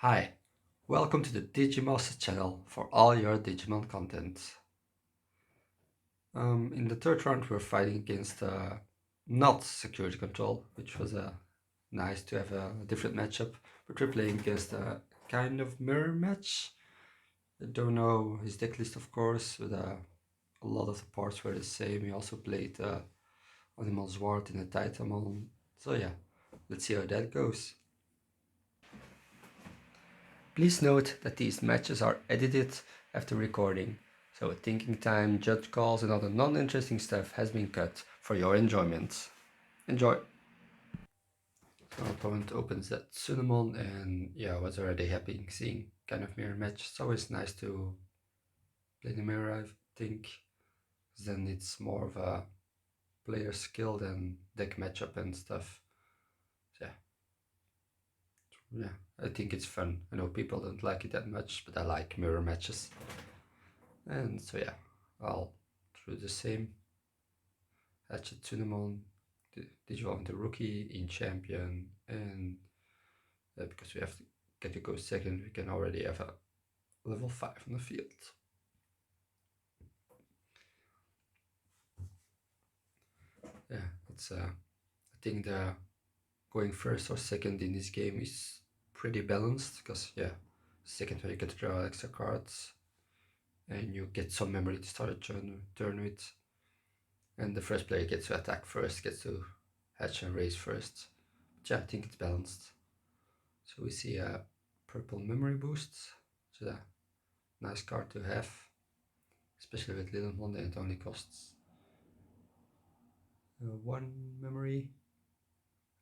Hi, welcome to the Digimasters channel for all your Digimon content. In the third round we're fighting against not security control, which was nice to have a different matchup, but we're playing against a kind of mirror match. I don't know his deck list of course, but a lot of the parts were the same. He also played Animal Zwart in the Titamon, so yeah, let's see how that goes. Please note that these matches are edited after recording, so thinking time, judge calls and other non-interesting stuff has been cut for your enjoyment. Enjoy! So our opponent opens that Cinnamon and yeah, I was already happy seeing kind of mirror match. It's always nice to play the mirror, I think, 'cause then it's more of a player skill than deck matchup and stuff. So yeah, I think it's fun. I know people don't like it that much, but I like mirror matches. And so yeah, I'll do the same. Hatchet Cinnamon, did you want the rookie in champion, and because we have to get to go second, we can already have a level 5 on the field. Yeah, it's I think the going first or second in this game is pretty balanced, because yeah, second where you get to draw extra cards and you get some memory to start a turn with, and the first player gets to attack first, gets to hatch and raise first. But yeah, I think it's balanced. So we see a purple memory boost, which is a nice card to have, especially with Little Monday. It only costs 1 memory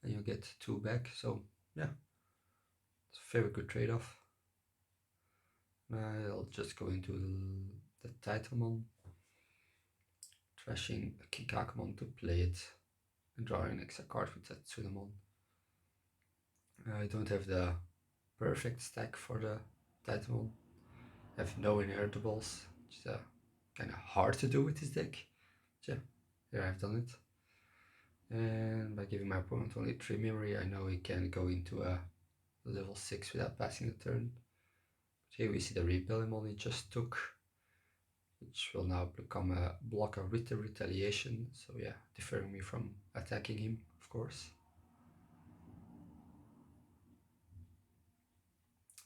and you get 2 back, so yeah, it's a very good trade-off. I'll just go into the Titamon, trashing Kikakumon to play it and drawing an extra card with that Tsunamon. I don't have the perfect stack for the Titamon. I have no inheritables, which is kind of hard to do with this deck. But yeah, here I've done it. And by giving my opponent only 3 memory, I know he can go into a level 6 without passing the turn. But here we see the Rebellion he just took, which will now become a blocker with the retaliation. So yeah, deferring me from attacking him, of course.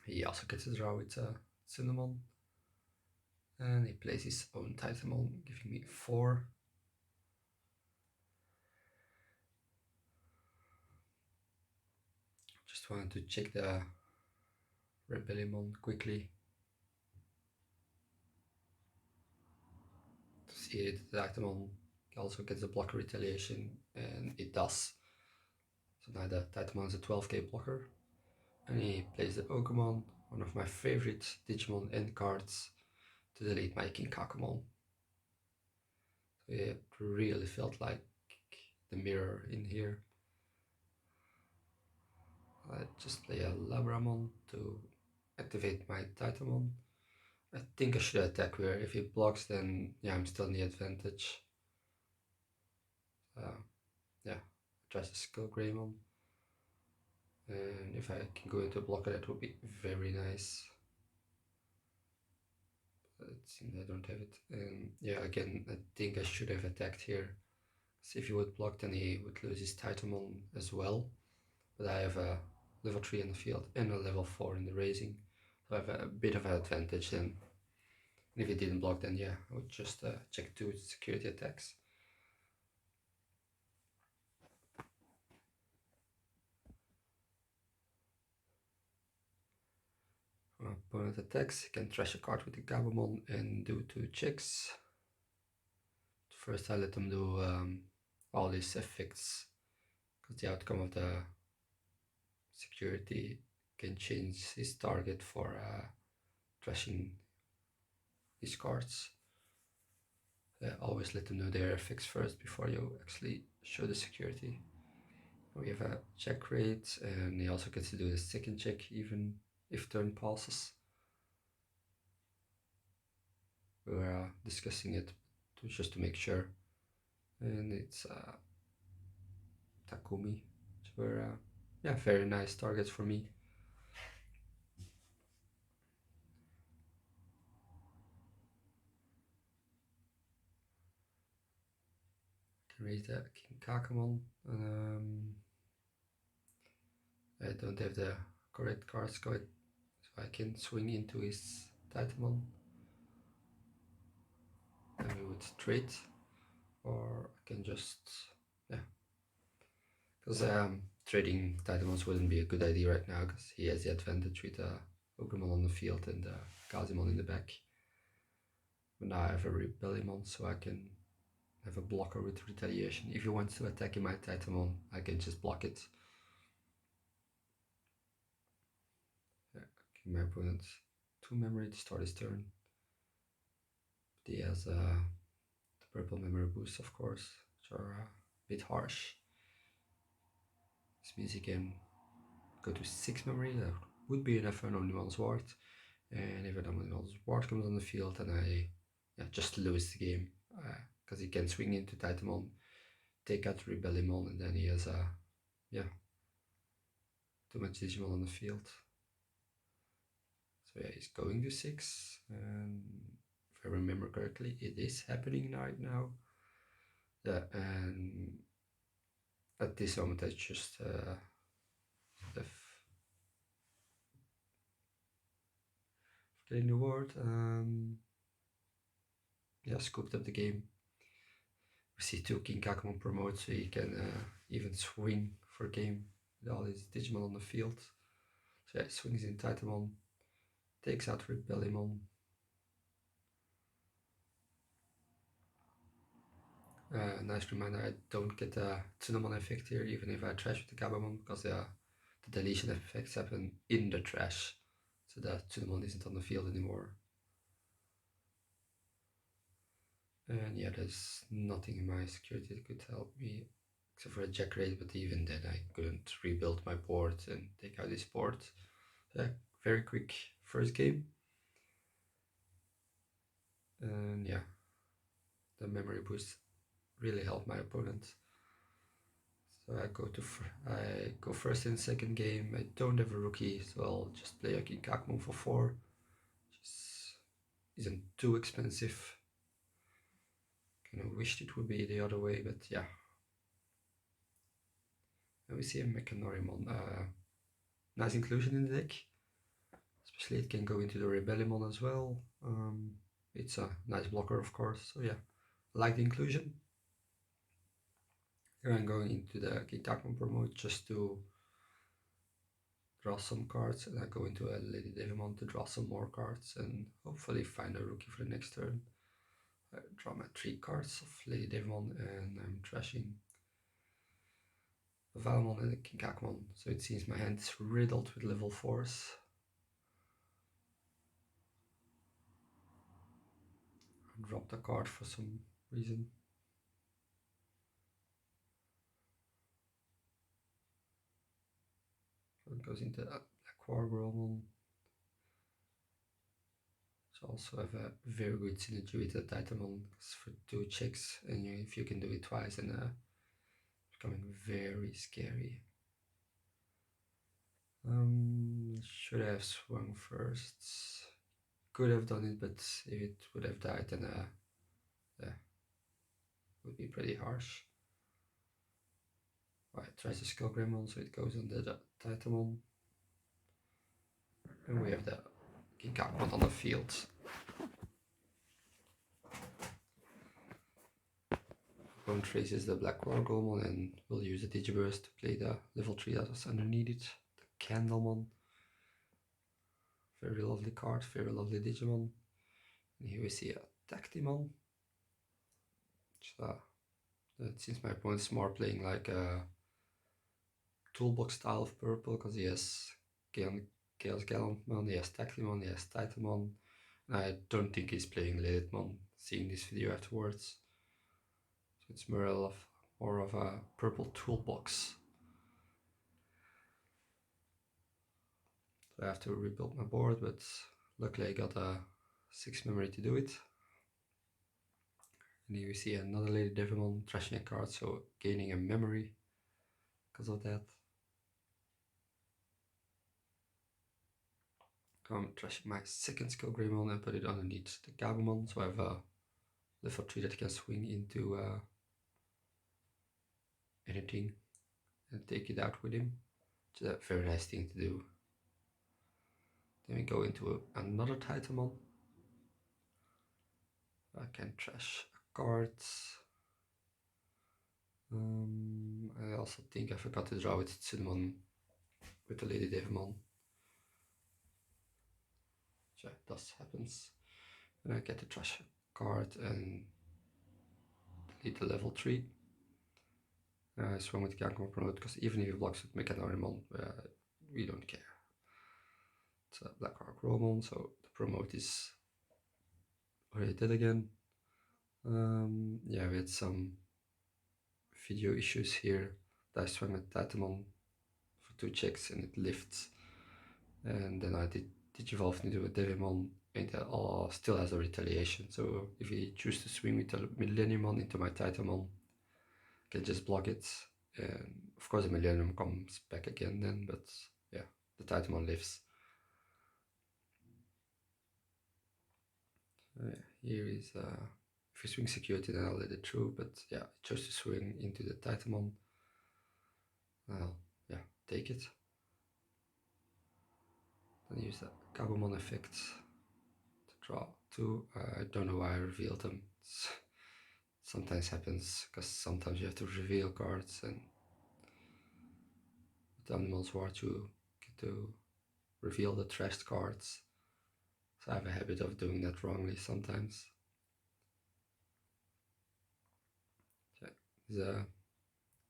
He also gets a draw with Cinnamon. And he plays his own Titamon, giving me 4. Just wanted to check the Rebellion quickly to see if the Titamon also gets a blocker retaliation, and it does. So now the Titamon is a 12k blocker, and he plays the Ogamon, one of my favorite Digimon end cards, to delete my King Kakumon. So it really felt like the mirror in here. I just play a Labramon to activate my Titamon. I think I should attack where if he blocks, then yeah, I'm still in the advantage. Yeah, tries to skill Greymon. And if I can go into a blocker, that would be very nice. But it seems I don't have it. And yeah, again, I think I should have attacked here. So if he would block, then he would lose his Titamon as well. But I have a level 3 in the field and a level 4 in the raising. So I have a bit of an advantage then. And if he didn't block, then yeah, I would just check 2 security attacks. Opponent attacks, you can trash a card with the Gabumon and do 2 checks. First I let them do all these effects, because the outcome of the security can change his target for trashing his cards. Always let them do their effects first before you actually show the security. We have a check rate, and he also gets to do the second check even if turn passes. We were discussing it just to make sure. And it's Takumi, which were yeah, very nice targets for me. raise the King Kakamon. I don't have the correct cards going, so I can swing into his Titamon. And we would trade, or I can just, yeah. Because trading Titamons wouldn't be a good idea right now, because he has the advantage with the Ogremon on the field and the Kazimon in the back. But now I have a Rebellion, so I can have a blocker with retaliation. If he wants to attack in my Titamon, I can just block it. Yeah, give my opponent 2 memory to start his turn. But he has the purple memory boost, of course, which are a bit harsh. This means he can go to 6 memory. That would be enough for an only one sword. And if an only one sword comes on the field, then I just lose the game. Because he can swing into Titamon, take out Rebellion, and then he has too much Digimon on the field. So yeah, he's going to 6, and if I remember correctly, it is happening right now. Yeah, and at this moment I just forgetting the word, scooped up the game. We see 2 King Kakamon promote, so he can even swing for game with all his Digimon on the field. So yeah, he swings in Titamon, takes out Rebellion. Nice reminder, I don't get the Tsunamon effect here, even if I trash with the Gabamon, because the deletion effects happen in the trash, so the Tsunamon isn't on the field anymore. And yeah, there's nothing in my security that could help me, except for a Jack Raid, but even then I couldn't rebuild my board and take out this board. So yeah, very quick first game. And yeah, the memory boost really helped my opponent. So I go first in the second game. I don't have a rookie, so I'll just play a King Kakamon for 4, which isn't too expensive. Kind of wished it would be the other way, but yeah. And we see a Mechanorimon. Nice inclusion in the deck. Especially it can go into the Rebellion as well. It's a nice blocker, of course, so yeah. I like the inclusion. Here I'm going into the King Kakamon promote just to draw some cards, and I go into a Lady Devimon to draw some more cards and hopefully find a rookie for the next turn. I draw my 3 cards of Lady Devimon, and I'm trashing the Valmon and the King Kakamon, so it seems my hand is riddled with level 4s. I dropped a card for some reason. So it goes into that Black Wargreymon. So also have a very good synergy with the Titamon for 2 checks, and if you can do it twice, and it's becoming very scary. Should have swung first. Could have done it, but if it would have died, then yeah, would be pretty harsh. Right, tries to Skull Gremlin, so it goes on the Titamon. And we have the King Kakamon on the field. Opponent traces the Black Wargreymon and will use the Digiburst to play the level 3 that was underneath it, the Candlemon. Very lovely card, very lovely Digimon. And here we see a Tactimon. Since my opponent is more playing like a toolbox style of purple, because he has Chaos Gallantmon, he has Tactimon, he has Titamon. And I don't think he's playing Lilithmon, seeing this video afterwards. So it's more of a purple toolbox. So I have to rebuild my board, but luckily I got a 6 memory to do it. And here we see another Lady Devimon trashing a card, so gaining a memory because of that. I'm trashing my second Skull Greymon and put it underneath the Gabumon, so I have a level 3 that can swing into anything and take it out with him. It's a very nice thing to do. Then we go into another Titamon. I can trash a card. I also think I forgot to draw with Cinnamon with the Lady Devimon. So yeah, that happens. And I get to trash a card and delete the level 3. I swung with Gangon Promote because even if he blocks with Mechanorimon, we don't care. It's a Black Arc Romon, so the promote is already dead again. Yeah, we had some video issues here. I swung at Titamon for 2 checks and it lifts. And then I did Digivolve into a Devimon and it still has a retaliation. So if you choose to swing with the Millenniumon into my Titamon, I can just block it. And of course the Millennium comes back again then, but yeah, the Titamon lives. Here is if you swing security then I'll let it through, but yeah, I chose to swing into the Titamon. I'll take it. Then use the Gabumon effect to draw 2. I don't know why I revealed them. Sometimes happens because sometimes you have to reveal cards, and with the Animals War you get to reveal the trashed cards. So I have a habit of doing that wrongly sometimes. The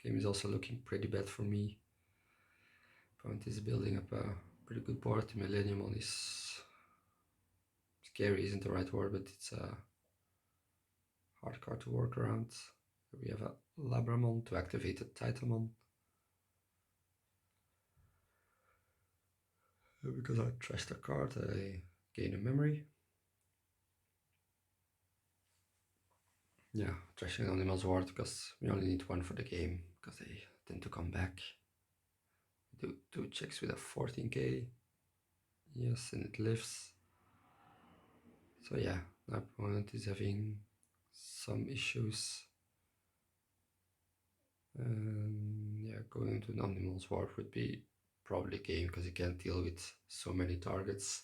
game is also looking pretty bad for me. Opponent is building up a pretty good board. The Millenniumon is scary, isn't the right word, but it's a hard card to work around. We have a Labramon to activate the Titamon. Because I trashed a card, I gain a memory. Yeah, trashing Animals Ward because we only need 1 for the game because they tend to come back. We do 2 checks with a 14k. Yes, and it lives. So yeah, my opponent is having some issues. Yeah, going into an Animals Ward would be probably game because you can't deal with so many targets.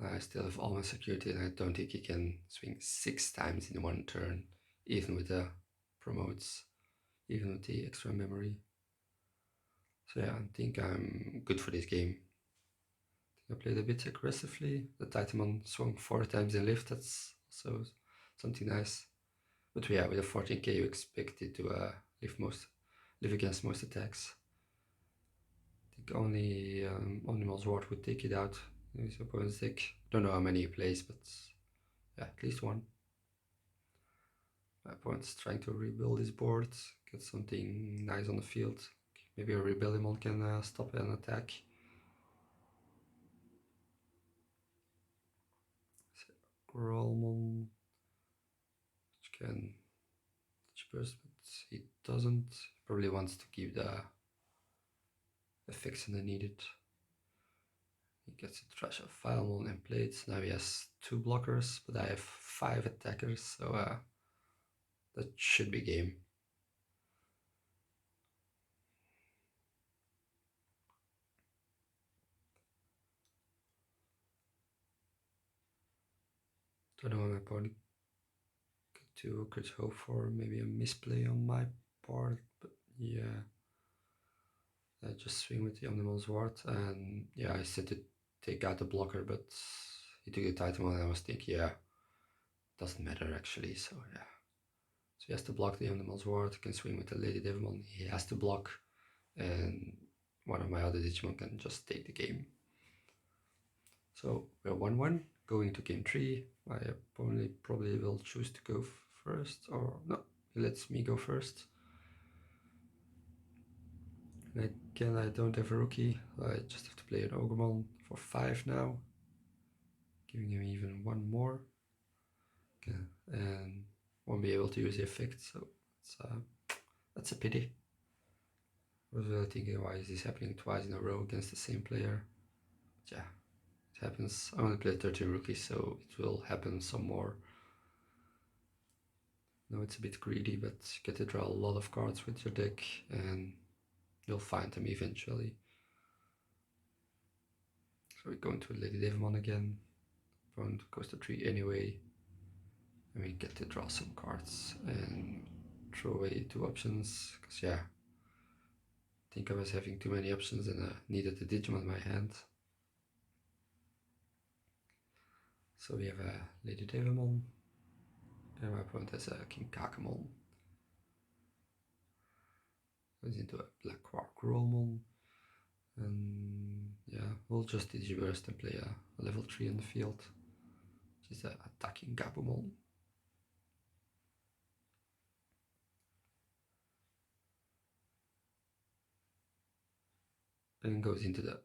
I still have all my security and I don't think he can swing 6 times in 1 turn, even with the promotes, even with the extra memory. So yeah, I think I'm good for this game. I played a bit aggressively. The Titamon swung 4 times in lift, that's also something nice. But yeah, with a 14k you expect it to live against most attacks. I think only Omnimal's Ward would take it out in his opponent's deck. Don't know how many he plays, but yeah, at least 1. My opponent's trying to rebuild his board, get something nice on the field. Maybe a Rebellion can stop an attack. Grolmon, which can burst, but he doesn't. He probably wants to keep the effects in the needed. He gets to trash a Filemon and plates. Now he has 2 blockers, but I have 5 attackers, so that should be game. Don't know what my opponent could hope for. Maybe a misplay on my part, but yeah. I just swing with the Omnimal's Ward, and yeah, I said to take out the blocker, but he took the Titan and I was thinking, yeah, doesn't matter actually, so yeah. So he has to block the Omnimal's Ward, can swing with the Lady Devimon, he has to block, and one of my other Digimon can just take the game. So we're 1-1, going to game 3. My opponent probably will choose to go first, or no, he lets me go first. And again, I don't have a rookie, I just have to play an Ogremon for 5 now, giving him even 1 more. Okay, and won't be able to use the effect, so that's a pity. I was really thinking, why is this happening twice in a row against the same player? But yeah, it happens. I only played 13 rookies, so it will happen some more. know it's a bit greedy, but you get to draw a lot of cards with your deck, and you'll find them eventually. So we go into Lady Devimon again. Opponent goes to 3 anyway. And we get to draw some cards and throw away 2 options. Because yeah, I think I was having too many options and I needed the Digimon in my hand. So we have a Lady Devimon. And my opponent has a King Kakamon. Goes into a Black Quark Rollmon. And yeah, we'll just Digiburst and play a level 3 in the field. Which is a attacking Gabumon. And goes into the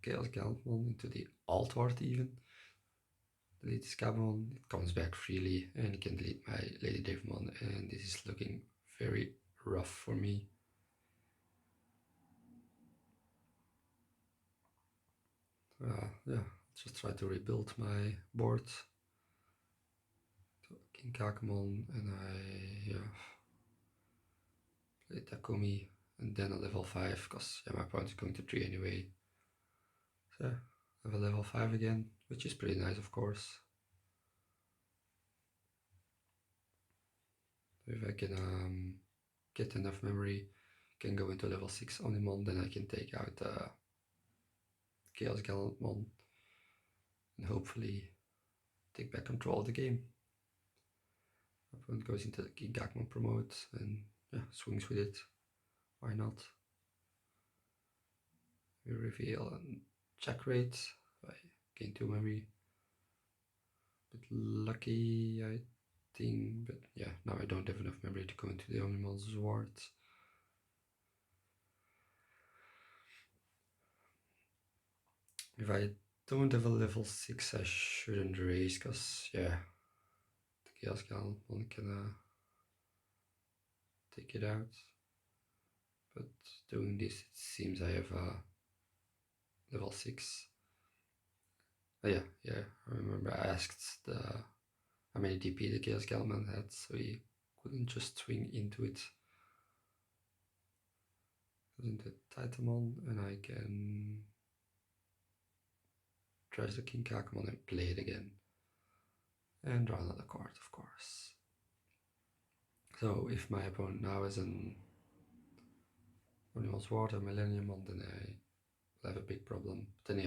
Chaos Gallantmon, into the Altward even. Delete this Gabumon, it comes back freely, and you can delete my Lady Devimon, and this is looking very rough for me. Yeah, just try to rebuild my board. King Kakamon, and I play Takumi, and then a level 5, because my opponent is going to 3 anyway. So I have a level 5 again, which is pretty nice, of course. If I can get enough memory, can go into level 6 Omnimon, then I can take out Chaos Gallantmon and hopefully take back control of the game. Opponent goes into the Gigakmon promote and swings with it. Why not? We reveal and check rate. I gain 2 memory. Bit lucky, I think, but yeah, now I don't have enough memory to go into the Omnimon's ward. If I don't have a level 6, I shouldn't raise, because yeah, the Chaos Gallantmon can take it out. But doing this, it seems I have a level 6. Oh yeah, I remember I asked how many DP the Chaos Gallantmon had, so he couldn't just swing into it. Goes into Titamon, and I can trash the King Kakamon and play it again. And draw another card, of course. So if my opponent now has an Onimon's Water Millenniumon, then I have a big problem. But then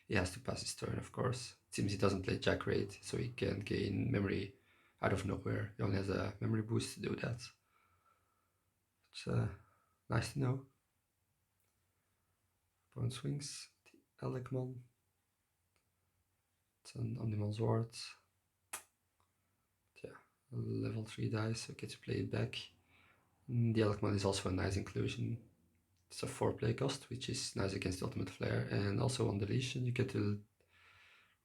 he has to pass his turn, of course. It seems he doesn't play Jack Raid, so he can't gain memory out of nowhere. He only has a memory boost to do that. It's nice to know. Opponent swings the Elecmon. It's an Omnimon's Ward. Yeah, level 3 dice, so I get to play it back. The Elecmon is also a nice inclusion. It's a 4 play cost, which is nice against the Ultimate Flare, and also on deletion you get to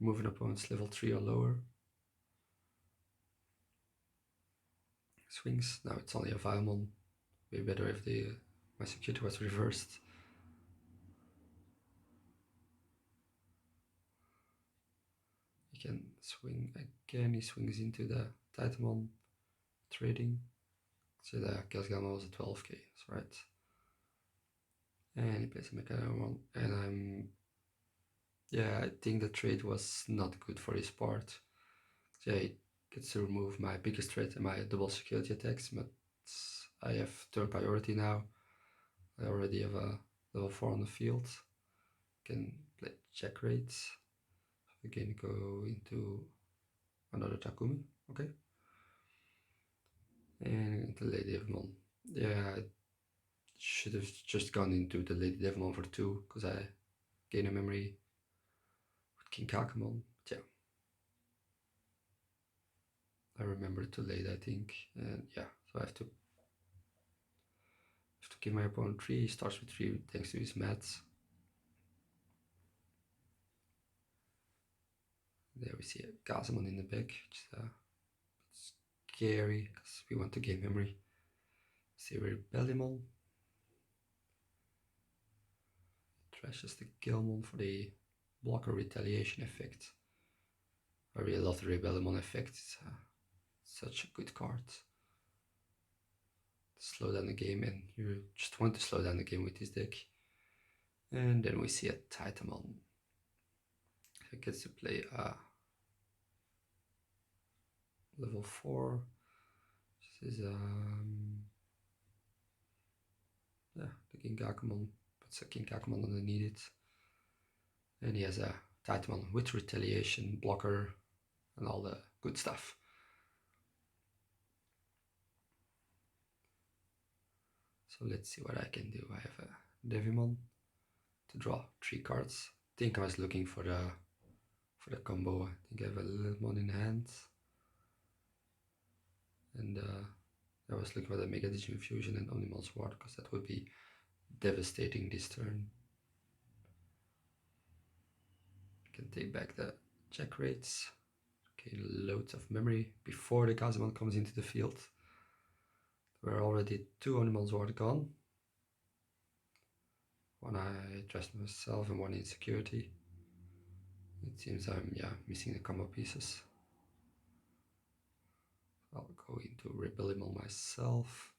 remove an opponent's level 3 or lower. Swings, now it's only a Vilemon. Way better if my security was reversed. He can swing again, he swings into the Titamon trading. So the Chaos Gallantmon was a 12k, that's right. And he plays a Mechanomon, and I think the trade was not good for his part. So he gets to remove my biggest threat and my double security attacks, but I have third priority now. I already have a level 4 on the field. Can play check rates. Again, go into another Takumi, okay? And into Lady Devimon. Yeah, I should have just gone into the Lady Devimon for 2, because I gain a memory with King Kakamon. But yeah, I remember too late, I think. And yeah, so I have to give my opponent 3. He starts with 3 thanks to his mats. There we see a Gazamon in the back, which is scary because we want to gain memory. See Rebellimon. Trashes the Gilmon for the blocker retaliation effect. I really love the Rebellimon effect. It's Such a good card. Slow down the game, and you just want to slow down the game with this deck. And then we see a Titamon. He gets to play a level 4. This is yeah, the Gingakumon, puts a Gingakumon underneath it. And he has a Titamon with retaliation, blocker, and all the good stuff. So let's see what I can do. I have a Devimon to draw 3 cards. I think I was looking for the combo. I think I have a Lilithmon in hand. And I was looking for the Mega Digifusion and Omnimon Sword, because that would be devastating this turn. I can take back the check rates. Okay, loads of memory before the Gazimon comes into the field. There were already 2 Omnimon Sword gone. One I trust myself and one in security. It seems I'm missing the combo pieces. I'll go into Rebellion myself.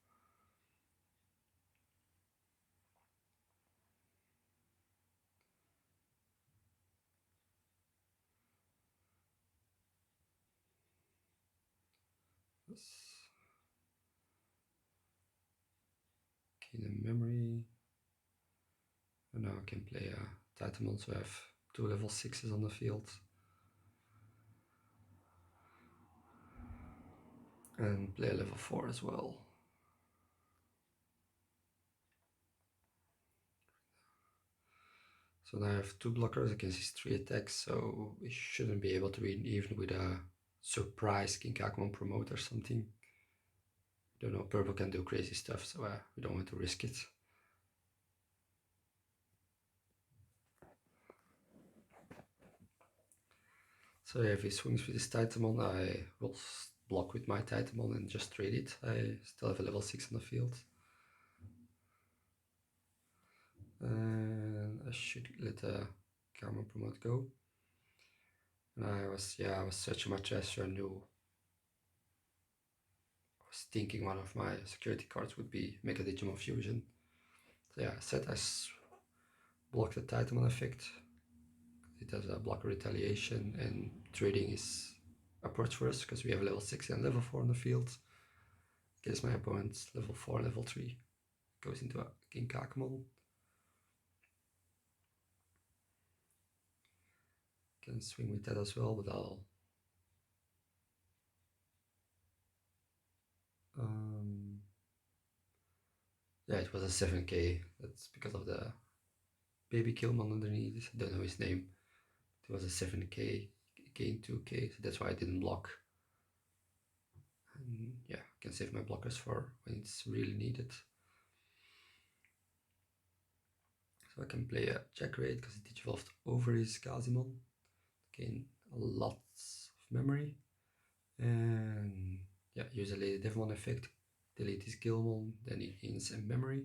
Gain a memory. And now I can play a Titamon, so I have 2 level 6s on the field. And play a level 4 as well. So now I have 2 blockers against his 3 attacks, so we shouldn't be able to win even with a surprise Ginkakumon promote or something. Don't know, purple can do crazy stuff, so we don't want to risk it. So if he swings with his Titamon, I will block with my Titamon and just trade it. I still have a level 6 on the field. And I should let the Karma promote go. And I was searching my treasure and knew, I was thinking one of my security cards would be Mega Digimon Fusion. So yeah, I said I block the Titamon effect. It has a blocker retaliation, and trading is approach for us because we have level 6 and level 4 on the field. Against my opponent's level 4 and level 3. Goes into a Ginkakumon. Can swing with that as well, but I'll yeah, it was a 7k. That's because of the baby Killmon underneath. I don't know his name. It was a 7k, gain 2k, so that's why I didn't block. And yeah, I can save my blockers for when it's really needed. So I can play a check rate because it evolved over his Gazimon. Gain lots of memory. And yeah, use a Lady Devimon effect. Delete his Gilmon, then he gains a memory.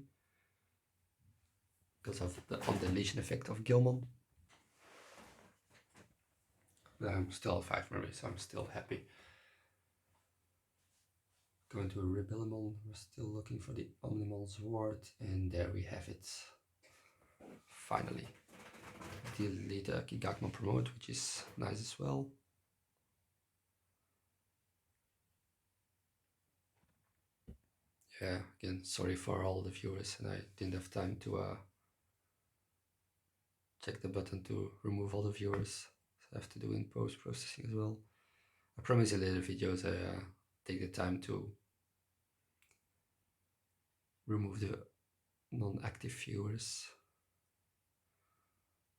Because of the undeletion effect of Gilmon. But I'm still at 5 memory, so I'm still happy. Going to a Rebellimon, we're still looking for the Omnimon Sword, and there we have it. Finally. Delete the Gigakmon Promote, which is nice as well. Yeah, again, sorry for all the viewers, and I didn't have time to check the button to remove all the viewers. So I have to do in post-processing as well. I promise in later videos I take the time to remove the non-active viewers.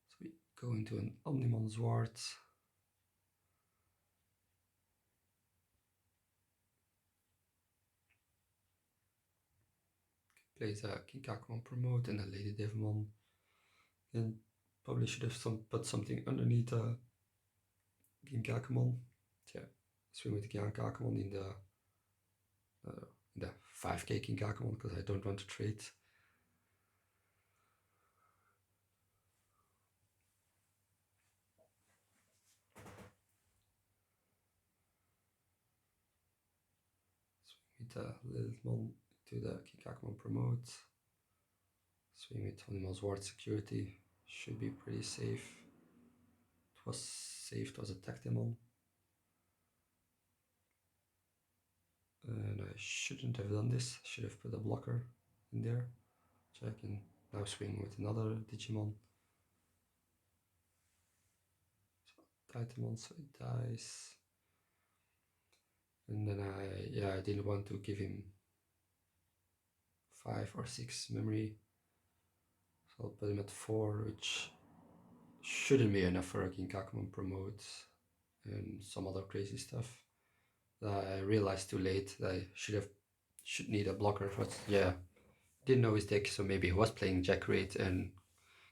So we go into an Omnimon Sword. Plays a Ginkakumon Promote and a Lady Devimon. And probably should have put something underneath Ginkakumon. Yeah, swing with Ginkakumon in the 5k Ginkakumon because I don't want to trade. TitaLilithLoop to the Kikakumon promote. Swing with Animal's Ward security. Should be pretty safe. It was safe, it was a Tactimon. And I shouldn't have done this. I should have put a blocker in there. So I can now swing with another Digimon. So Titamon, so it dies. And then I didn't want to give him 5 or 6 memory. So I'll put him at 4, which shouldn't be enough for a Ginkakumon promote and some other crazy stuff. I realized too late that I should need a blocker, but yeah, didn't know his deck, so maybe he was playing Jack Raid and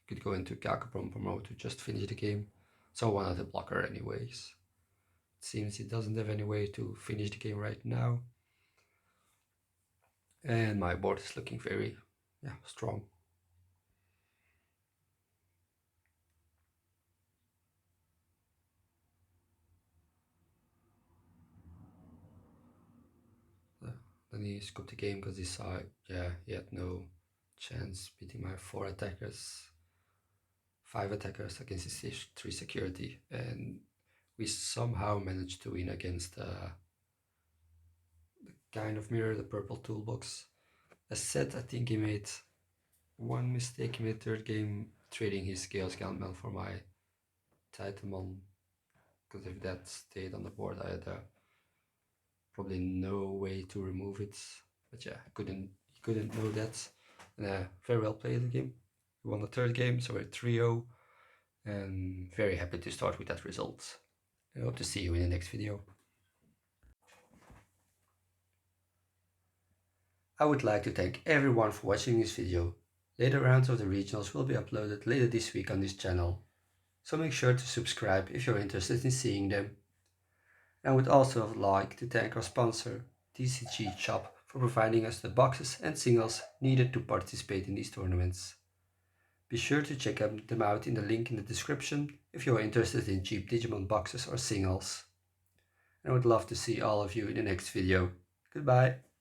could go into Kakapon promote to just finish the game. So I wanted a blocker anyways. It seems he doesn't have any way to finish the game right now. And my board is looking very strong. Then he scooped the game because he saw, he had no chance beating my 4 attackers, 5 attackers against his 3 security, and we somehow managed to win against the kind of mirror, the purple toolbox. As said, I think he made one mistake in the 3rd game, trading his Chaos Gauntman for my Titamon, because if that stayed on the board, I had probably no way to remove it. But yeah, he couldn't know that. And very well played the game. We won the 3rd game, so we're 3-0, and very happy to start with that result. I hope to see you in the next video. I would like to thank everyone for watching this video. Later rounds of the regionals will be uploaded later this week on this channel, so make sure to subscribe if you're interested in seeing them. I would also like to thank our sponsor, TCG Shop, for providing us the boxes and singles needed to participate in these tournaments. Be sure to check them out in the link in the description if you are interested in cheap Digimon boxes or singles. And I would love to see all of you in the next video. Goodbye!